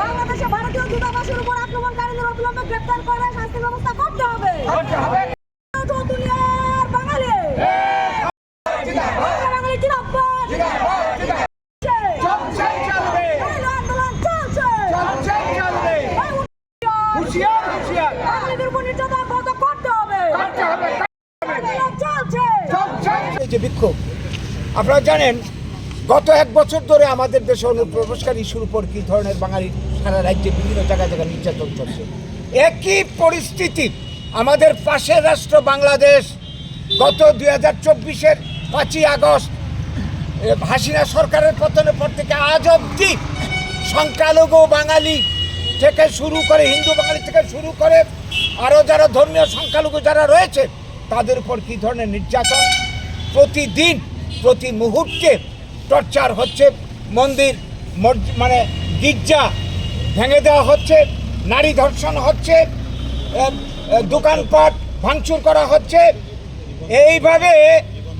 বাংলাদেশে ভারতীয় দূতাবাসের উপর আক্রমণকারীদের অবিলম্বে গ্রেফতার করে শাস্তির ব্যবস্থা করতে হবে। বাঙালি আন্দোলন চলছে, বাঙালিদের উপর নির্যাতন বন্ধ করতে হবে। যে বিক্ষোভ আপনারা জানেন, গত 1 বছর ধরে আমাদের দেশে অনুপ্রবেশকারী ইস্যুর উপর কী ধরনের বাঙালির সারা রাজ্যে বিভিন্ন জায়গায় জায়গায় নির্যাতন চলছে। একই পরিস্থিতি আমাদের পাশের রাষ্ট্র বাংলাদেশ গত 2024-এর 5ই আগস্ট হাসিনা সরকারের পতনের পর থেকে আজ অবধি সংখ্যালঘু বাঙালি থেকে শুরু করে, হিন্দু বাঙালি থেকে শুরু করে আরও যারা ধর্মীয় সংখ্যালঘু যারা রয়েছে তাদের উপর কী ধরনের নির্যাতন, প্রতিদিন প্রতি মুহূর্তে টর্চার হচ্ছে, মন্দির মানে গির্জা ভেঙে দেওয়া হচ্ছে, নারী ধর্ষণ হচ্ছে, দোকানপাট ভাঙচুর করা হচ্ছে, এইভাবে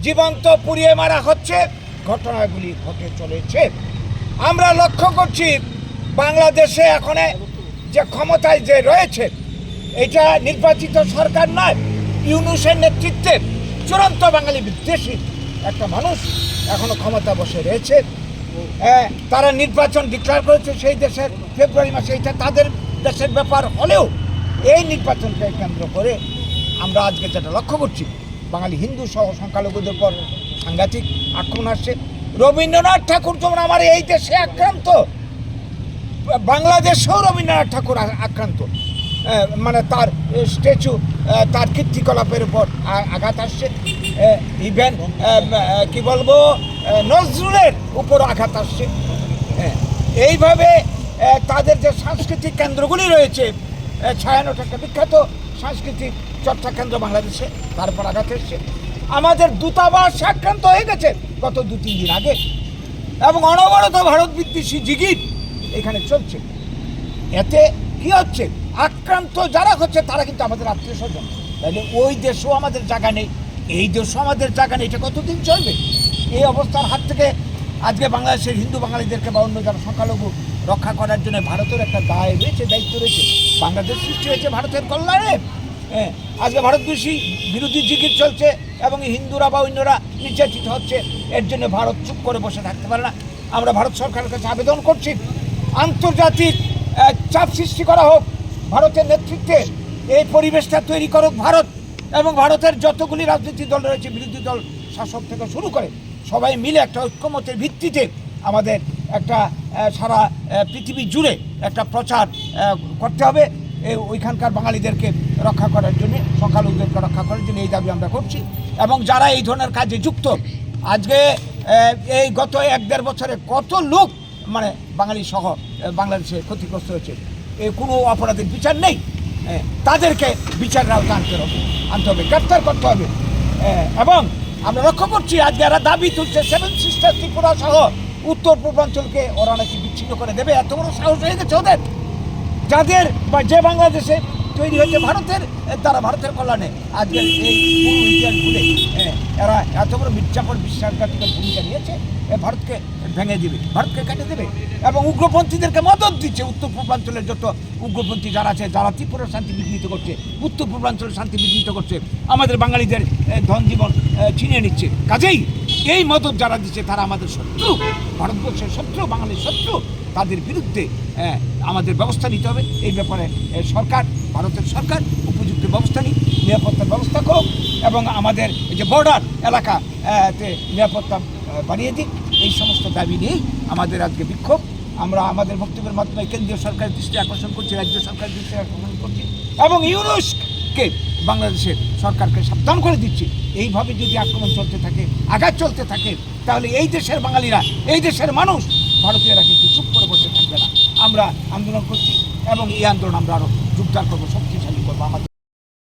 জীবন্ত পুড়িয়ে মারা হচ্ছে, ঘটনাগুলি ঘটে চলেছে। আমরা লক্ষ্য করছি বাংলাদেশে এখন যে ক্ষমতায় যে রয়েছে এটা নির্বাচিত সরকার নয়, ইউনূসের নেতৃত্বে চূড়ান্ত বাঙালি বিদ্বেষী একটা মানুষ এখনো ক্ষমতা বসে রয়েছে। তারা নির্বাচন ডিক্লেয়ার করেছে সেই দেশের ফেব্রুয়ারি মাসে, এটা তাদের দেশের ব্যাপার হলেও এই নির্বাচনকে কেন্দ্র করে আমরা আজকে যেটা লক্ষ্য করছি, বাঙালি হিন্দু সহ সংখ্যালঘুদের উপর সাংঘাতিক আক্রমণ আসছে। রবীন্দ্রনাথ ঠাকুর যেমন আমার এই দেশে আক্রান্ত, বাংলাদেশেও রবীন্দ্রনাথ ঠাকুর আক্রান্ত, মানে তার স্ট্যাচু, তার কীর্তিকলাপের উপর আঘাত আসছে। ইভেন কি বলবো, নজরুলের উপর আঘাত আসছে। এইভাবে তাদের যে সাংস্কৃতিক কেন্দ্রগুলি রয়েছে, 96 একটা বিখ্যাত সাংস্কৃতিক চর্চা কেন্দ্র বাংলাদেশে, তার উপর আঘাত এসছে। আমাদের দূতাবাস আক্রান্ত হয়ে গেছে গত 2-3 দিন আগে, এবং অনবরত ভারত বিদ্বেষী জিগির এখানে চলছে। এতে কি হচ্ছে, আক্রান্ত যারা হচ্ছে তারা কিন্তু আমাদের আত্মীয় স্বজন, তাহলে ওই দেশেও আমাদের জায়গা নেই, এই দেশেও আমাদের জায়গা নেই, এটা কতদিন চলবে? এই অবস্থার হাত থেকে আজকে বাংলাদেশের হিন্দু বাঙালিদেরকে বা অন্য যারা সংখ্যালঘু রক্ষা করার জন্য ভারতের একটা দায় রয়েছে, দায়িত্ব রয়েছে। বাংলাদেশ সৃষ্টি হয়েছে ভারতের কল্যাণে, আজকে ভারতবর্ষী বিরোধী জিগির চলছে এবং হিন্দুরা বা অন্যরা নির্যাতিত হচ্ছে। এর জন্য ভারত চুপ করে বসে থাকতে পারে না। আমরা ভারত সরকারের কাছে আবেদন করছি, আন্তর্জাতিক চাপ সৃষ্টি করা হোক, ভারতের নেতৃত্বে এই পরিবেশটা তৈরি করুক ভারত, এবং ভারতের যতগুলি রাজনৈতিক দল রয়েছে, বিরোধী দল, শাসক থেকে শুরু করে সবাই মিলে একটা ঐক্যমতের ভিত্তিতে আমাদের একটা সারা পৃথিবী জুড়ে একটা প্রচার করতে হবে ওইখানকার বাঙালিদেরকে রক্ষা করার জন্য, সংখ্যালঘুদেরকে রক্ষা করার জন্য। এই দাবি আমরা করছি। এবং যারা এই ধরনের কাজে যুক্ত, আজকে এই গত 1-1.5 বছরে কত লোক মানে বাঙালি সহ বাংলাদেশে ক্ষতিগ্রস্ত হয়েছে, কোনো অপরাধের বিচার নেই, তাদেরকে বিচারের আওতায় আনতে হবে, গ্রেপ্তার করতে হবে। এবং আমরা লক্ষ্য করছি আজকে এরা দাবি তুলছে 7 সিস্টার ত্রিপুরা সহ উত্তর পূর্বাঞ্চলকে ওরা নাকি বিচ্ছিন্ন করে দেবে। এত বড় সাহস হয়ে গেছে ওদের, যাদের বা যে বাংলাদেশে তৈরি হয়েছে ভারতের দ্বারা, ভারতের কল্যাণে। আজকে এই পুরো ইতিহাস ভুলে এরা এত বড় মির্জাপুর বিশ্বাসঘাতকের ভূমিকা নিয়েছে, ভারতকে ভেঙে দেবে, ভারতকে কেটে দেবে, এবং উগ্রপন্থীদেরকে মদত দিচ্ছে। উত্তর পূর্বাঞ্চলের যত উগ্রপন্থী যারা আছে, যারা ত্রিপুরার শান্তি বিঘ্নিত করছে, উত্তর পূর্বাঞ্চলের শান্তি বিঘ্নিত করছে, আমাদের বাঙালিদের ধন জীবন ছিনিয়ে নিচ্ছে। কাজেই এই মদত যারা দিচ্ছে তারা আমাদের শত্রু, ভারতবর্ষের শত্রু, বাঙালির শত্রু। তাদের বিরুদ্ধে আমাদের ব্যবস্থা নিতে হবে। এই ব্যাপারে সরকার, ভারতের সরকার উপযুক্ত ব্যবস্থা নিক, নিরাপত্তার ব্যবস্থা করুক, এবং আমাদের যে বর্ডার এলাকাতে নিরাপত্তা বাড়িয়ে দিক। এই সমস্ত দাবি নিয়েই আমাদের আজকে বিক্ষোভ। আমরা আমাদের বক্তব্যের মাধ্যমে কেন্দ্রীয় সরকারের দৃষ্টি আকর্ষণ করছি, রাজ্য সরকারের দৃষ্টি আকর্ষণ করছি, এবং ইউনূসকে বাংলাদেশের সরকারকে সাবধান করে দিচ্ছি, এইভাবে যদি আক্রমণ চলতে থাকে, আঘাত চলতে থাকে, তাহলে এই দেশের বাঙালিরা, এই দেশের মানুষ, ভারতীয়রা কিন্তু চুপ করে বসে থাকবে না। আমরা আন্দোলন করছি এবং এই আন্দোলন আমরা আরও জোরদার করবো, শক্তিশালী করবো। আমাদের